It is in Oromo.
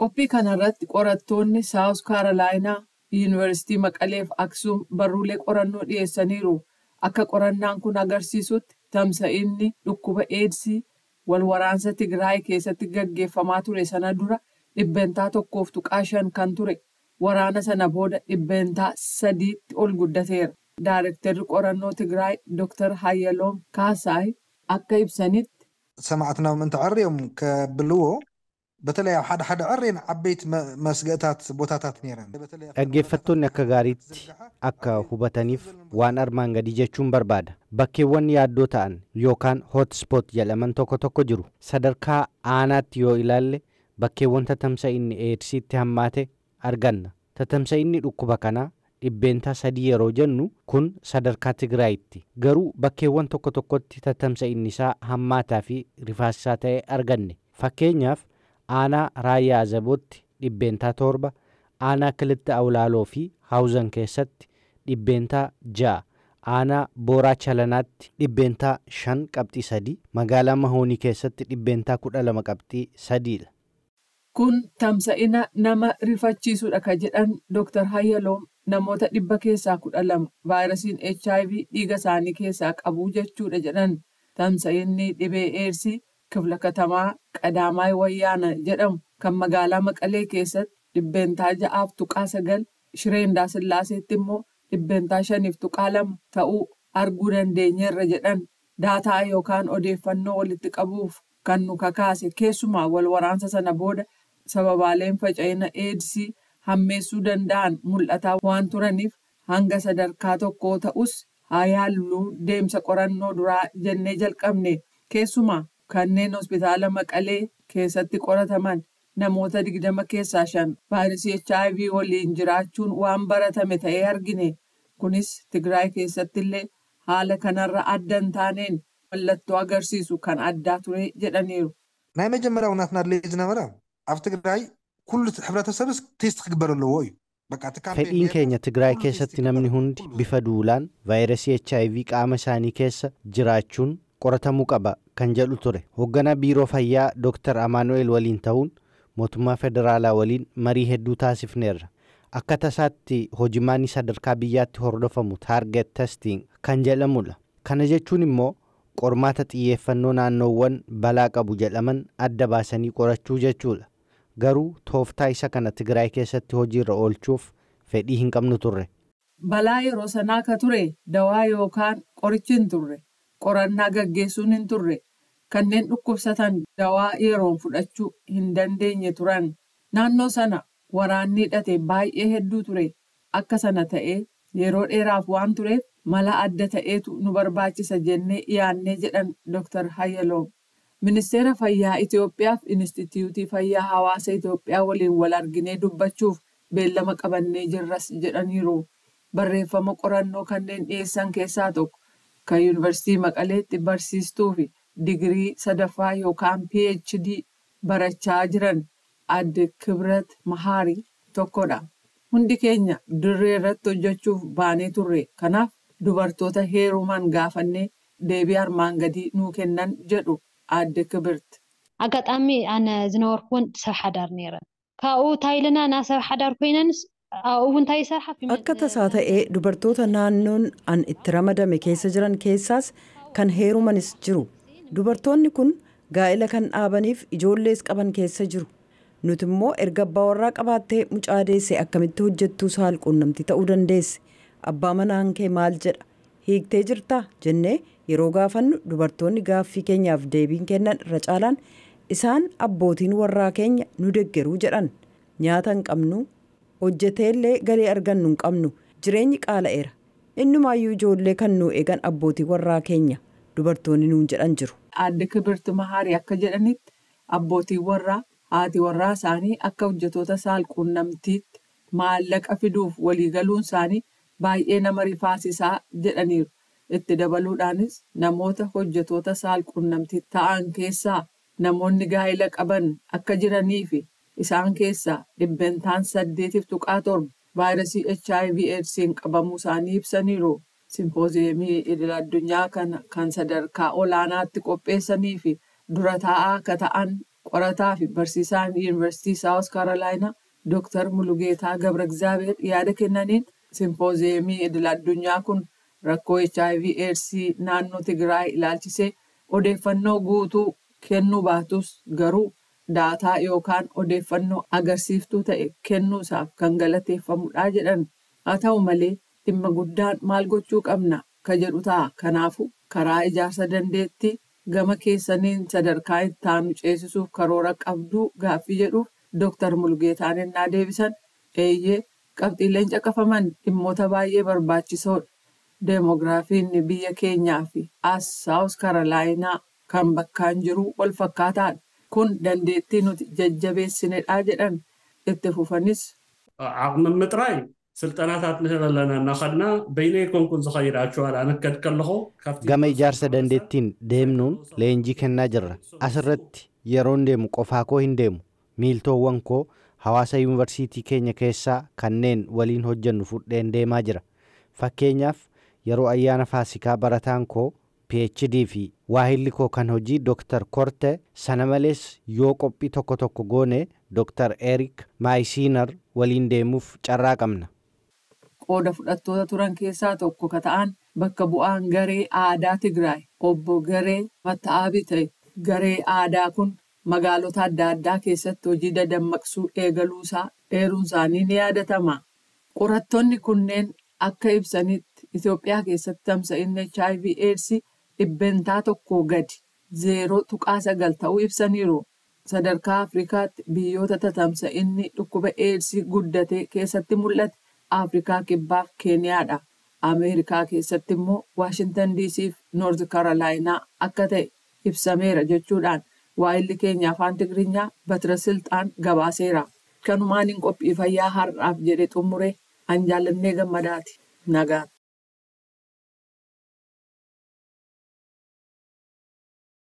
Qophii kanarratti qorattoonni Saawus Kaarolaayinaa, Yuunivarsiitii Maqalee fi Aksuum barruulee qorannoo dhiyeessaniiru. Akka qorannaan kun agarsiisutti tamsa'inni dhukkuba eedsii wal waraansa Tigraay keessatti gaggeeffamaa ture sana dura 1.5% kan ture. Waraana sana booda 3%tti ol guddateera. Daarektarri qorannoo Tigraay Dr. Hayyaloom Kaasaay akka ibsanitti ሰማዕትና ምንተ ዕርዮም ከብልዎ በተለይ ሓደ ሓደ ዕሬን ዓበይት መስገእታት ቦታታት ነይረን dhaggeeffattoonni akka gaariitti akka hubataniif waan armaan gadii jechuun barbaada. Bakkeewwan yaaddoo ta'an yookaan hotspot jedhaman tokko jiru. Sadarkaa aanaatti yoo ilaalle bakkeewwan tatamsa'inni eedsiitti hammaate arganna. Tatamsa'inni dhukkuba kanaa 3% yeroo jennu kun sadarkaa Tigraayitti. Garuu bakkeewwan tokkotti tatamsa'inni isaa hammaataa fi rifaasisaa ta'e arganne. Fakkeenyaaf aanaa Raayyaa Azabootti 7%, aanaa Kilitta Awlaaloo fi Haawuzan keessatti 6%, aanaa Booraa Chalanaatti 5.3%, magaalaa Mahoonii keessatti 12.3%. Kun tamsa'ina nama rifachiisudha ka jedhan Dr. Hayyaloom namoota 100 keessaa 12 vaayirasiin HIV dhiiga isaanii keessaa qabu jechuudha jedhan. Tamsa'inni dhibee eedsii kifla katamaa Qadaamaay Wayyaana jedhamu kan magaalaa Maqalee keessatti 6.9%, Shiree Indaasilaaseetti immoo 5.2% ta'uu arguu dandeenyeerra jedhan. Daataa yookaan odeeffannoo walitti qabuuf kan nu kakaase keessumaa wal waraansa sana booda sababaaleen faca'ina eedsii hammeessuu danda'an mul'ataa waan turaniif hanga sadarkaa tokkoo ta'us haa yaalluu deemsa qorannoo duraa jennee jalqabne. Keessumaa kanneen hospitaala Maqalee keessatti qorataman namoota 20 keessaa 5 vaayirasii HIV waliin jiraachuun waan baratame ta'ee argine. Kunis Tigraay keessatti illee haala kanarra adda hin taaneen mallattoo agarsiisu kan addaa ture jedhaniiru. ናይ መጀመሪያው ናትና ድሌት ዝነበረ ኣብ ትግራይ ኩሉ ሕብረተሰብስ ቴስት ክግበር ኣለዎ እዩ። Fedhiin keenya Tigraay keessatti namni hundi bifa duulaan vaayirasii HIV qaama isaanii keessa jiraachuun qoratamuu qaba kan jedhu ture. Hoogganaa biiroo fayyaa Dr. Amaanu'eel waliin ta'uun mootummaa federaalaa waliin marii hedduu taasifneerra. Akka tasaatti hojimaanii sadarkaa biyyaatti hordofamu target testing kan jedhamudha. Kana jechuun immoo qormaata xiyyeeffannoo naannoowwan balaa qabu jedhaman adda baasanii qorachuu jechuudha. Garuu tooftaa isa kana Tigraay keessatti hojiirra oolchuuf fedhii hin qabnu turre. Balaa yeroo sanaa ka ture dawaa yookaan qorichi hin turre. Qorannaa gaggeessuun hin turre. Kanneen dhukkubsatan dawaa yeroon fudhachuu hin dandeenye turan. Naannoo sana waraanni hidhate baay'ee hedduu ture. Akka sana ta'ee yeroo dheeraaf waan tureef mala adda ta'eetu nu barbaachisa jennee yaannee jedhan Dr. Hayyaloom. Ministeera Fayyaa Itoophiyaa fi Inistituutii Fayyaa Hawaasa Itoophiyaa waliin wal arginee dubbachuuf beellama qabannee jirras jedhaniiru. Barreeffama qorannoo kanneen dhiyeessan keessaa tokko kan Yuunivarsiitii Maqaleetti barsiistuu fi digirii sadaffaa yookaan PhD barachaa jiran Aadde Kibrat Mahaarii tokkodha. Hundi keenya dirree irratti hojjechuuf baanee turre. Kanaaf dubartoota heeruman gaafannee deebii armaan gadii nuu kennan jedhu Aadde Kibrat. አጋጣሚ ኣነ ዝነበርኩን ሰብ ሓዳር ነይረ ካብኡ ታይልና ና ሰብ ሓዳር ኮይነንስ እውን ታይ ሰርሓ akka tasaa ta'ee dubartoota naannoon an itti ramadame keessa jiran keessaas kan heerumanis jiru. Dubartoonni kun gaa'ela kan dhaabaniif ijoollees qaban keessa jiru. Nuti immoo erga abbaa warraa qabaattee mucaa deesse akkamitti hojjettuu saalquunnamti ta'uu dandeesse. Abbaa manaan kee maal jedha hiiktee jirtaa jennee yeroo gaafannu dubartoonni gaaffii keenyaaf deebiin kennan irra caalaan isaan abbootiin warraa keenya nu deggeruu jedhan. Nyaata hin qabnu, hojjeteellee galii argannu hin qabnu, jireenyi qaala'eera. Innumaayyuu ijoollee kan nu eegan abbootii warraa keenya dubartoonni nuun jedhan jiru. Aadde Kibrat Mahaarii akka jedhanitti abbootiin warraa haati warraa isaanii akka hojjetoota saalquunnamtiitti maallaqa fiduuf waliigaluun isaanii baay'ee nama rifaasisaa jedhaniiru. Itti dabaluudhaanis namoota hojjetoota saalquunnamtii ta'an keessaa namoonni gaa'ela qaban akka jiranii fi isaan keessaa 8.7% vaayirasii HIV AIDSiin qabamuu isaanii ibsaniiru. Simpooziyemii idil-addunyaa kan sadarkaa olaanaatti qopheessanii fi dura taa'aa akka ta'an qorataa fi barsiisaan yuunivarsiitii Saawus Kaarolaayinaa Dr. Mulugeetaa Gabra Egzaabeer yaada kennaniin simpooziyemii idil-addunyaa kun rakkoo HIV/AIDS naannoo Tigraay ilaalchisee odeeffannoo guutuu kennuu baatus garuu daataa yookaan odeeffannoo agarsiiftuu ta'e kennuusaaf kan galateeffamudha jedhan. Haa ta'u malee dhimma guddaan maal gochuu qabna ka jedhu ta'a. Kanaafuu karaa ijaarsa dandeettii gama keessaniin sadarkaa itti aanu ceesisuuf karoora qabduu gaaffii jedhuuf Dr. Mulugeetaan ennaa deebisan eeyyee qabxiileen caqafaman dhimmoota baay'ee barbaachisoodha. Deemogiraafiin biyya keenyaa fi as Saawus Kaarolaayinaa kan bakkaan jiru wal fakkaataadha. Kun dandeettii nuti jajjabeessinedha jedhan. Itti fufanis ዓቕሚ ምጥራይ ስልጠናታት ንህብ ኣለና እናኸድና በይነይ ኮንኩን ዝኸይዳችኋል ኣነከድ ከለኹ gama ijaarsa dandeettiin deemnuun leenjii kennaa jirra. Asirratti yeroon deemu qofaa koo hin deemu. Miiltoowwan koo hawaasa yuunivarsiitii keenya keessaa kanneen waliin hojjennu fudheen deemaa jira. Fakkeenyaaf yeroo ayyaana Faasikaa barataan koo PhD fi waahilli koo kan hojii Dr. Korte sana malees yoo qophii tokko goone Dr. Eric Maayisiinar waliin deemuuf carraa qabna. Qooda fudhattoota turan keessaa tokko ka ta'an bakka bu'aan garee aadaa Tigraay obbo Garee Matta'aabii ta'e. Garee aadaa kun magaalota adda addaa keessatti hojii dadammaqsuu eegaluusaa eeruun isaanii ni yaadatama. Qorattoonni kunneen akka ibsanitti Itoophiyaa keessatti tamsa'inni HIV/AIDS dhibbentaa tokko gadi 0.9 ta'uu ibsaniiru. Sadarkaa Afrikaatti biyyoota tamsa'inni dhukkuba AIDS guddatee keessatti mul'ate Afrikaa Kibbaa fi Keeniyaadha. Ameerikaa keessatti immoo Waashintan DC fi Noorz Kaarolaayinaa akka ta'e ibsameera jechuudhaan waahilli keenya afaan Tigiriinyaa Batira Silxaan gabaaseera. Kanumaan qophii fayyaa har'aaf jedhe xumure an Jaallannee Gammadaati. Nagaan.